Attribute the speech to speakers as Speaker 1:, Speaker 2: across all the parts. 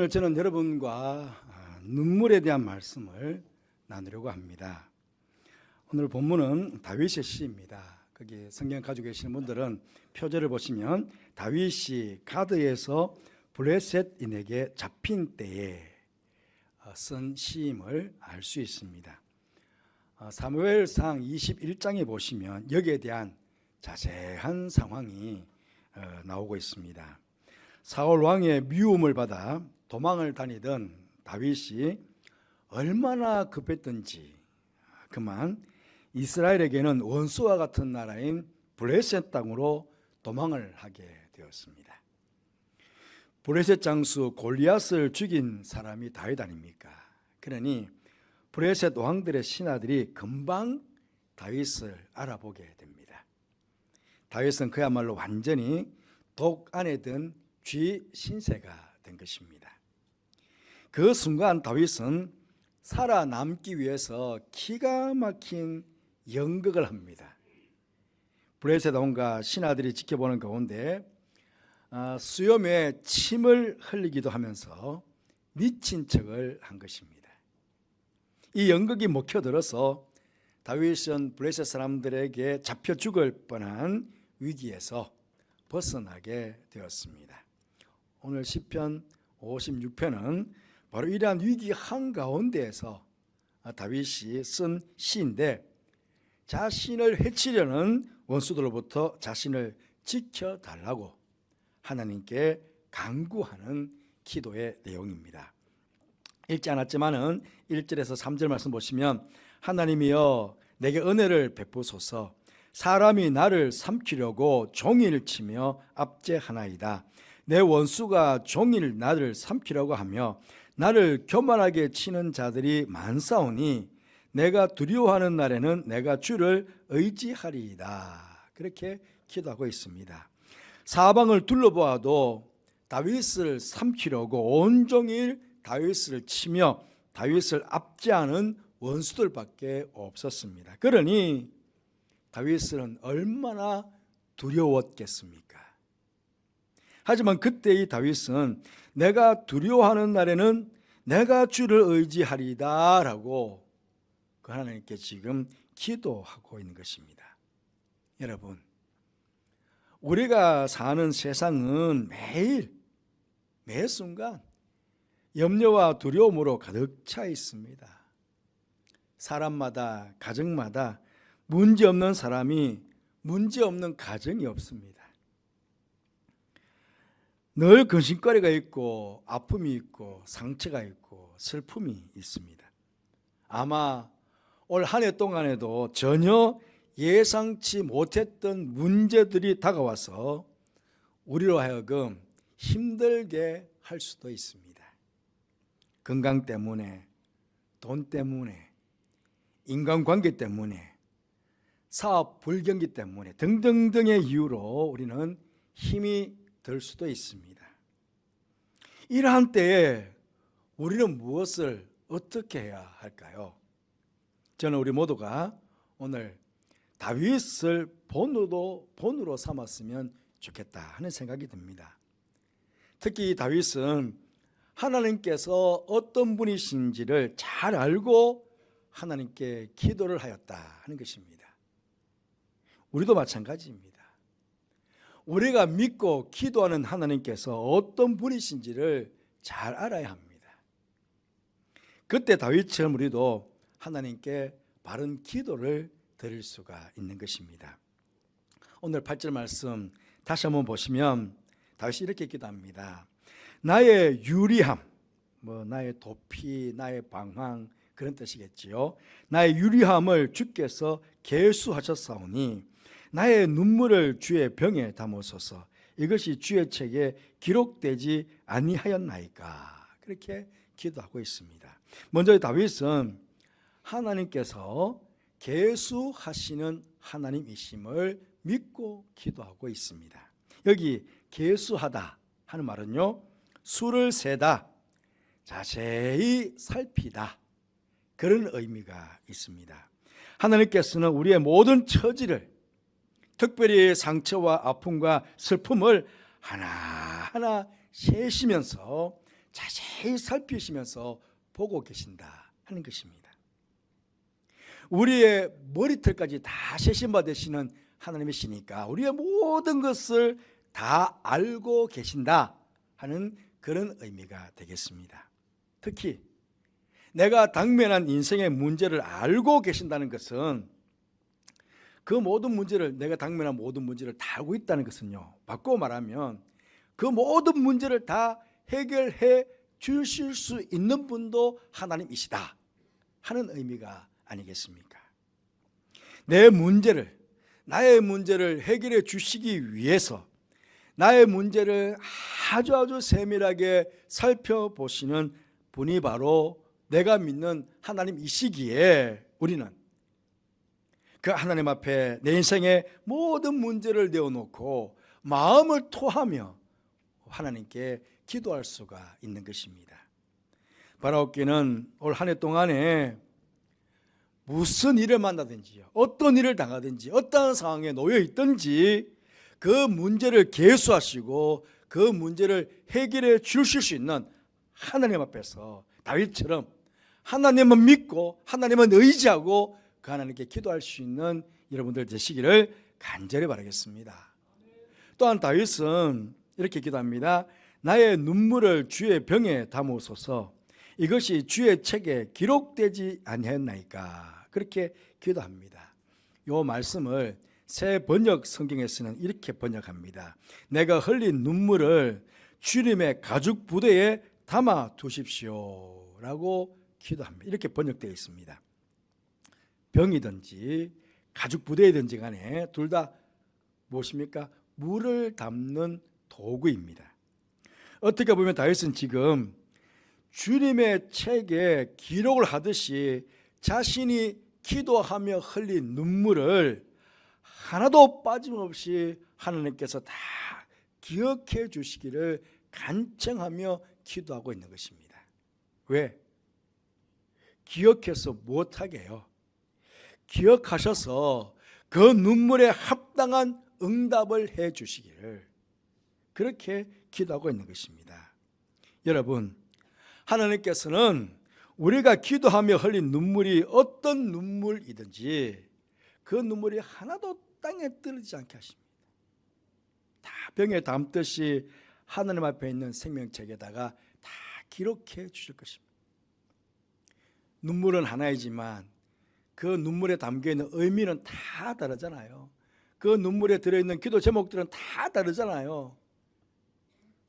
Speaker 1: 오늘 저는 여러분과 눈물에 대한 말씀을 나누려고 합니다. 오늘 본문은 다윗의 시입니다. 거기 성경 가지고 계시는 분들은 표제를 보시면 다윗이 가드에서 블레셋인에게 잡힌 때에 쓴 시임을 알 수 있습니다. 사무엘상 21장에 보시면 여기에 대한 자세한 상황이 나오고 있습니다. 사울 왕의 미움을 받아 도망을 다니던 다윗이 얼마나 급했던지 그만 이스라엘에게는 원수와 같은 나라인 블레셋 땅으로 도망을 하게 되었습니다. 블레셋 장수 골리앗을 죽인 사람이 다윗 아닙니까? 그러니 블레셋 왕들의 신하들이 금방 다윗을 알아보게 됩니다. 다윗은 그야말로 완전히 독 안에 든 쥐 신세가 된 것입니다. 그 순간 다윗은 살아남기 위해서 기가 막힌 연극을 합니다. 블레셋 왕과 신하들이 지켜보는 가운데 수염에 침을 흘리기도 하면서 미친 척을 한 것입니다. 이 연극이 먹혀들어서 다윗은 블레셋 사람들에게 잡혀 죽을 뻔한 위기에서 벗어나게 되었습니다. 오늘 시편 56편은 바로 이러한 위기 한가운데에서 다윗이 쓴 시인데, 자신을 해치려는 원수들로부터 자신을 지켜달라고 하나님께 간구하는 기도의 내용입니다. 읽지 않았지만은 1절에서 3절 말씀 보시면, 하나님이여 내게 은혜를 베푸소서. 사람이 나를 삼키려고 종일 치며 압제하나이다. 내 원수가 종일 나를 삼키려고 하며 나를 교만하게 치는 자들이 많사오니 내가 두려워하는 날에는 내가 주를 의지하리이다. 그렇게 기도하고 있습니다. 사방을 둘러보아도 다윗을 삼키려고 온종일 다윗을 치며 다윗을 압제하는 원수들밖에 없었습니다. 그러니 다윗은 얼마나 두려웠겠습니까? 하지만 그때 이 다윗은 내가 두려워하는 날에는 내가 주를 의지하리다 라고 그 하나님께 지금 기도하고 있는 것입니다. 여러분, 우리가 사는 세상은 매일 매 순간 염려와 두려움으로 가득 차 있습니다. 사람마다 가정마다 문제없는 사람이 문제없는 가정이 없습니다. 늘 근심거리가 있고 아픔이 있고 상처가 있고 슬픔이 있습니다. 아마 올 한 해 동안에도 전혀 예상치 못했던 문제들이 다가와서 우리로 하여금 힘들게 할 수도 있습니다. 건강 때문에, 돈 때문에, 인간관계 때문에, 사업 불경기 때문에 등등등의 이유로 우리는 힘이 들 수도 있습니다. 이러한 때에 우리는 무엇을 어떻게 해야 할까요? 저는 우리 모두가 오늘 다윗을 본으로 삼았으면 좋겠다 하는 생각이 듭니다. 특히 다윗은 하나님께서 어떤 분이신지를 잘 알고 하나님께 기도를 하였다 하는 것입니다. 우리도 마찬가지입니다. 우리가 믿고 기도하는 하나님께서 어떤 분이신지를 잘 알아야 합니다. 그때 다윗처럼 우리도 하나님께 바른 기도를 드릴 수가 있는 것입니다. 오늘 8절 말씀 다시 한번 보시면 다윗이 이렇게 기도합니다. 나의 유리함, 나의 도피, 나의 방황 그런 뜻이겠지요. 나의 유리함을 주께서 계수하셨사오니 나의 눈물을 주의 병에 담으소서. 이것이 주의 책에 기록되지 아니하였나이까. 그렇게 기도하고 있습니다. 먼저 다윗은 하나님께서 계수하시는 하나님이심을 믿고 기도하고 있습니다. 여기 계수하다 하는 말은요, 수를 세다, 자세히 살피다 그런 의미가 있습니다. 하나님께서는 우리의 모든 처지를, 특별히 상처와 아픔과 슬픔을 하나하나 세시면서 자세히 살피시면서 보고 계신다 하는 것입니다. 우리의 머리털까지 다 세심받으시는 하나님이시니까 우리의 모든 것을 다 알고 계신다 하는 그런 의미가 되겠습니다. 특히 내가 당면한 인생의 문제를 알고 계신다는 것은 그 모든 문제를, 내가 당면한 모든 문제를 다 알고 있다는 것은요, 바꿔 말하면 그 모든 문제를 다 해결해 주실 수 있는 분도 하나님이시다 하는 의미가 아니겠습니까? 나의 문제를 해결해 주시기 위해서 나의 문제를 아주 세밀하게 살펴보시는 분이 바로 내가 믿는 하나님이시기에 우리는 그 하나님 앞에 내 인생의 모든 문제를 내어놓고 마음을 토하며 하나님께 기도할 수가 있는 것입니다. 바라옵기는 올 한 해 동안에 무슨 일을 만나든지요, 어떤 일을 당하든지, 어떠한 상황에 놓여 있든지 그 문제를 계수하시고 그 문제를 해결해 주실 수 있는 하나님 앞에서 다윗처럼 하나님은 믿고 하나님은 의지하고 그 하나님께 기도할 수 있는 여러분들 되시기를 간절히 바라겠습니다. 또한 다윗은 이렇게 기도합니다. 나의 눈물을 주의 병에 담으소서, 이것이 주의 책에 기록되지 아니하였나이까. 그렇게 기도합니다. 이 말씀을 새 번역 성경에서는 이렇게 번역합니다. 내가 흘린 눈물을 주님의 가죽 부대에 담아 두십시오 라고 기도합니다. 이렇게 번역되어 있습니다. 병이든지 가죽 부대이든지 간에 둘 다 무엇입니까? 물을 담는 도구입니다. 어떻게 보면 다윗은 지금 주님의 책에 기록을 하듯이 자신이 기도하며 흘린 눈물을 하나도 빠짐없이 하나님께서 다 기억해 주시기를 간청하며 기도하고 있는 것입니다. 왜? 기억해서 무엇하게 해요? 기억하셔서 그 눈물에 합당한 응답을 해 주시기를 그렇게 기도하고 있는 것입니다. 여러분, 하나님께서는 우리가 기도하며 흘린 눈물이 어떤 눈물이든지 그 눈물이 하나도 땅에 떨어지지 않게 하십니다. 다 병에 담듯이 하나님 앞에 있는 생명책에다가 다 기록해 주실 것입니다. 눈물은 하나이지만 그 눈물에 담겨있는 의미는 다 다르잖아요. 그 눈물에 들어있는 기도 제목들은 다 다르잖아요.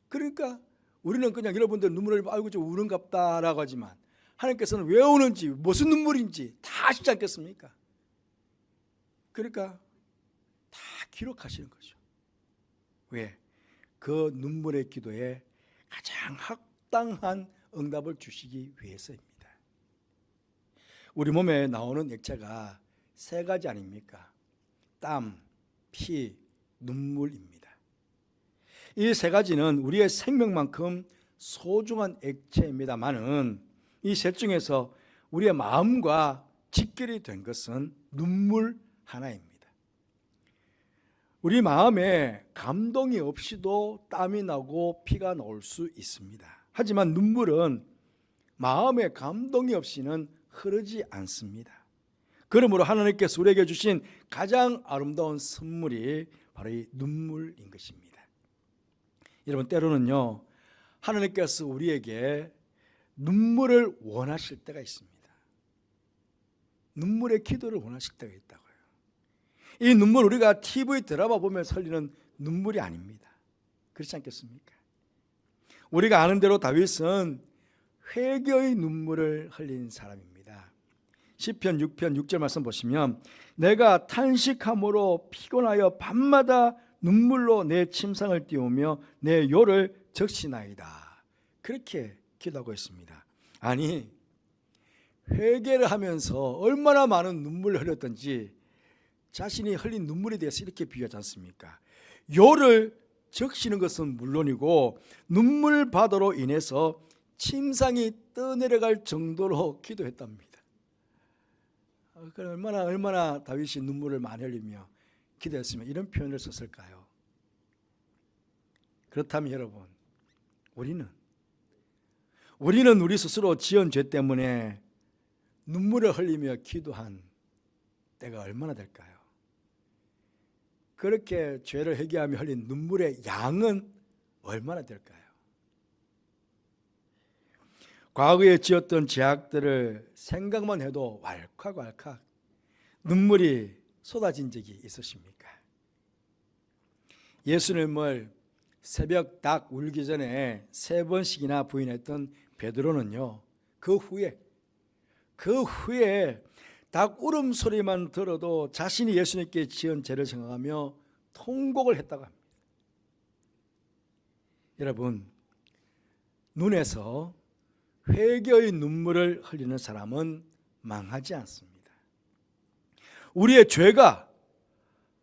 Speaker 1: 그러니까 우리는 그냥 여러분들 눈물을 아이고 좀 우는갑다라고 하지만 하나님께서는 왜 우는지 무슨 눈물인지 다 아시지 않겠습니까? 그러니까 다 기록하시는 거죠. 왜? 그 눈물의 기도에 가장 합당한 응답을 주시기 위해서입니다. 우리 몸에 나오는 액체가 세 가지 아닙니까? 땀, 피, 눈물입니다. 이 세 가지는 우리의 생명만큼 소중한 액체입니다만은 이 셋 중에서 우리의 마음과 직결이 된 것은 눈물 하나입니다. 우리 마음에 감동이 없이도 땀이 나고 피가 나올 수 있습니다. 하지만 눈물은 마음에 감동이 없이는 흐르지 않습니다. 그러므로 하나님께서 우리에게 주신 가장 아름다운 선물이 바로 이 눈물인 것입니다. 여러분, 때로는요, 하나님께서 우리에게 눈물을 원하실 때가 있습니다. 눈물의 기도를 원하실 때가 있다고요. 이 눈물, 우리가 TV 드라마 보면서 흘리는 눈물이 아닙니다. 그렇지 않겠습니까? 우리가 아는 대로 다윗은 회개의 눈물을 흘린 사람입니다. 시편 6편 6절 말씀 보시면 내가 탄식함으로 피곤하여 밤마다 눈물로 내 침상을 띄우며 내 요를 적시나이다. 그렇게 기도하고 있습니다. 아니, 회개를 하면서 얼마나 많은 눈물을 흘렸던지 자신이 흘린 눈물에 대해서 이렇게 비유하지 않습니까? 요를 적시는 것은 물론이고 눈물 바다로 인해서 침상이 떠내려갈 정도로 기도했답니다. 얼마나 다윗이 눈물을 많이 흘리며 기도했으면 이런 표현을 썼을까요? 그렇다면 여러분, 우리는 우리는 우리 스스로 지은 죄 때문에 눈물을 흘리며 기도한 때가 얼마나 될까요? 그렇게 죄를 회개하며 흘린 눈물의 양은 얼마나 될까요? 과거에 지었던 죄악들을 생각만 해도 왈칵왈칵 눈물이 쏟아진 적이 있으십니까? 예수님을 새벽 닭 울기 전에 3번씩이나 부인했던 베드로는요, 그 후에 닭 울음소리만 들어도 자신이 예수님께 지은 죄를 생각하며 통곡을 했다고 합니다. 여러분, 눈에서 회개의 눈물을 흘리는 사람은 망하지 않습니다. 우리의 죄가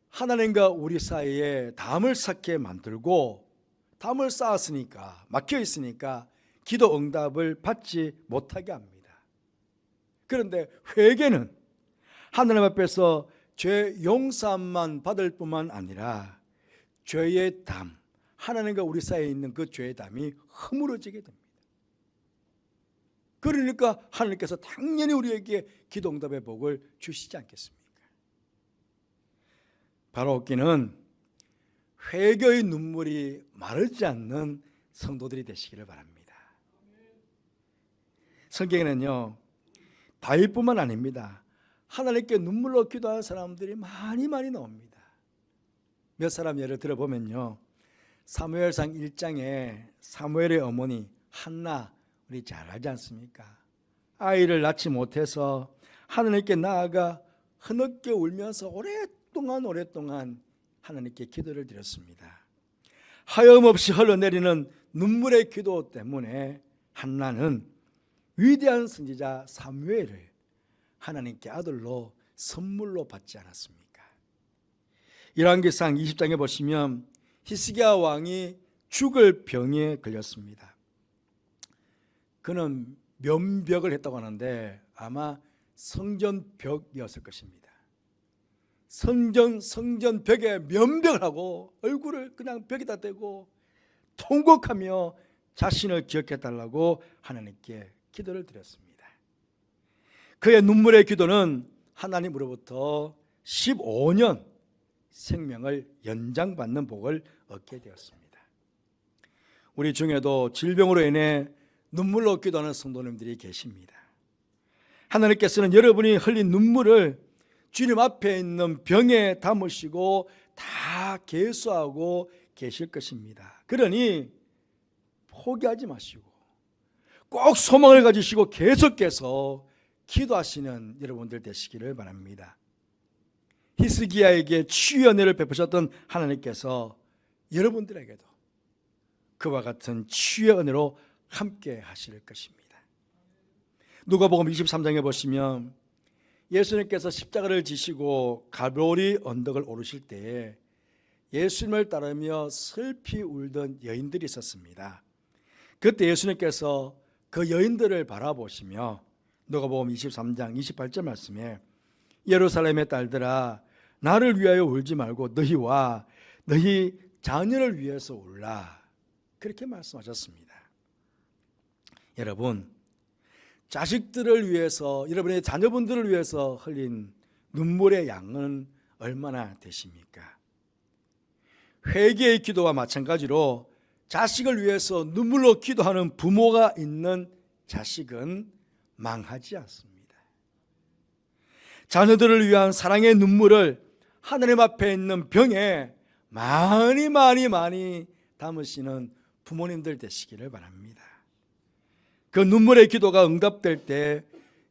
Speaker 1: 하나님과 우리 사이에 담을 쌓게 만들고, 담을 쌓았으니까, 막혀 있으니까 기도 응답을 받지 못하게 합니다. 그런데 회개는 하나님 앞에서 죄 용서만 받을 뿐만 아니라 죄의 담, 하나님과 우리 사이에 있는 그 죄의 담이 허물어지게 됩니다. 그러니까 하나님께서 당연히 우리에게 기도 응답의 복을 주시지 않겠습니까? 바로 회개의 눈물이 마르지 않는 성도들이 되시기를 바랍니다. 성경에는요, 다윗뿐만 아닙니다. 하나님께 눈물로 기도하는 사람들이 많이 나옵니다. 몇 사람 예를 들어보면요, 사무엘상 1장에 사무엘의 어머니 한나, 우리 잘 알지 않습니까? 아이를 낳지 못해서 하나님께 나아가 흐느껴 울면서 오랫동안 하나님께 기도를 드렸습니다. 하염없이 흘러내리는 눈물의 기도 때문에 한나는 위대한 선지자 사무엘을 하나님께 아들로 선물로 받지 않았습니까? 열왕기상 20장에 보시면 히스기야 왕이 죽을 병에 걸렸습니다. 그는 면벽을 했다고 하는데 아마 성전벽이었을 것입니다. 성전 벽에 면벽을 하고 얼굴을 그냥 벽에다 대고 통곡하며 자신을 기억해달라고 하나님께 기도를 드렸습니다. 그의 눈물의 기도는 하나님으로부터 15년 생명을 연장받는 복을 얻게 되었습니다. 우리 중에도 질병으로 인해 눈물로 기도하는 성도님들이 계십니다. 하나님께서는 여러분이 흘린 눈물을 주님 앞에 있는 병에 담으시고 다 계수하고 계실 것입니다. 그러니 포기하지 마시고 꼭 소망을 가지시고 계속해서 기도하시는 여러분들 되시기를 바랍니다. 히스기야에게 치유의 은혜를 베푸셨던 하나님께서 여러분들에게도 그와 같은 치유의 은혜로 함께 하실 것입니다. 누가복음 23장에 보시면 예수님께서 십자가를 지시고 갈보리 언덕을 오르실 때에 예수님을 따르며 슬피 울던 여인들이 있었습니다. 그때 예수님께서 그 여인들을 바라보시며 누가복음 23장 28절 말씀에 예루살렘의 딸들아 나를 위하여 울지 말고 너희와 너희 자녀를 위해서 울라, 그렇게 말씀하셨습니다. 여러분, 자식들을 위해서, 여러분의 자녀분들을 위해서 흘린 눈물의 양은 얼마나 되십니까? 회개의 기도와 마찬가지로 자식을 위해서 눈물로 기도하는 부모가 있는 자식은 망하지 않습니다. 자녀들을 위한 사랑의 눈물을 하나님 앞에 있는 병에 많이 담으시는 부모님들 되시기를 바랍니다. 그 눈물의 기도가 응답될 때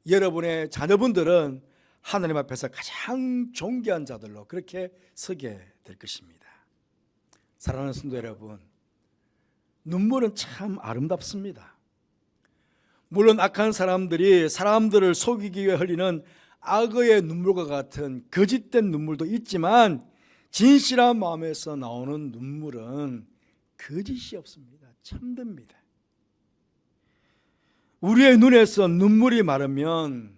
Speaker 1: 여러분의 자녀분들은 하나님 앞에서 가장 존귀한 자들로 그렇게 서게 될 것입니다. 사랑하는 성도 여러분, 눈물은 참 아름답습니다. 물론 악한 사람들이 사람들을 속이기 위해 흘리는 악어의 눈물과 같은 거짓된 눈물도 있지만 진실한 마음에서 나오는 눈물은 거짓이 없습니다. 참됩니다. 우리의 눈에서 눈물이 마르면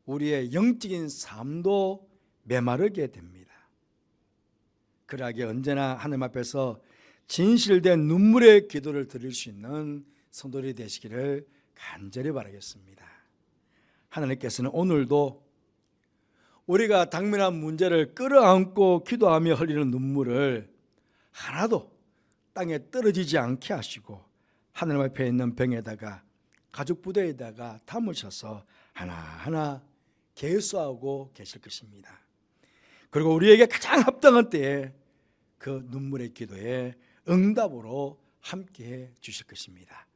Speaker 1: 우리의 영적인 삶도 메마르게 됩니다. 그러하게 언제나 하나님 앞에서 진실된 눈물의 기도를 드릴 수 있는 성도들이 되시기를 간절히 바라겠습니다. 하나님께서는 오늘도 우리가 당면한 문제를 끌어안고 기도하며 흘리는 눈물을 하나도 땅에 떨어지지 않게 하시고 하늘 앞에 있는 병에다가 가죽 부대에다가 담으셔서 하나하나 계수하고 계실 것입니다. 그리고 우리에게 가장 합당한 때에 그 눈물의 기도에 응답으로 함께해 주실 것입니다.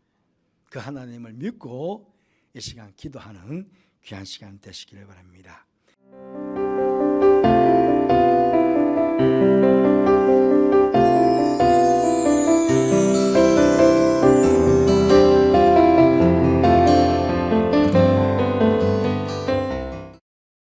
Speaker 1: 그 하나님을 믿고 이 시간 기도하는 귀한 시간 되시기를 바랍니다.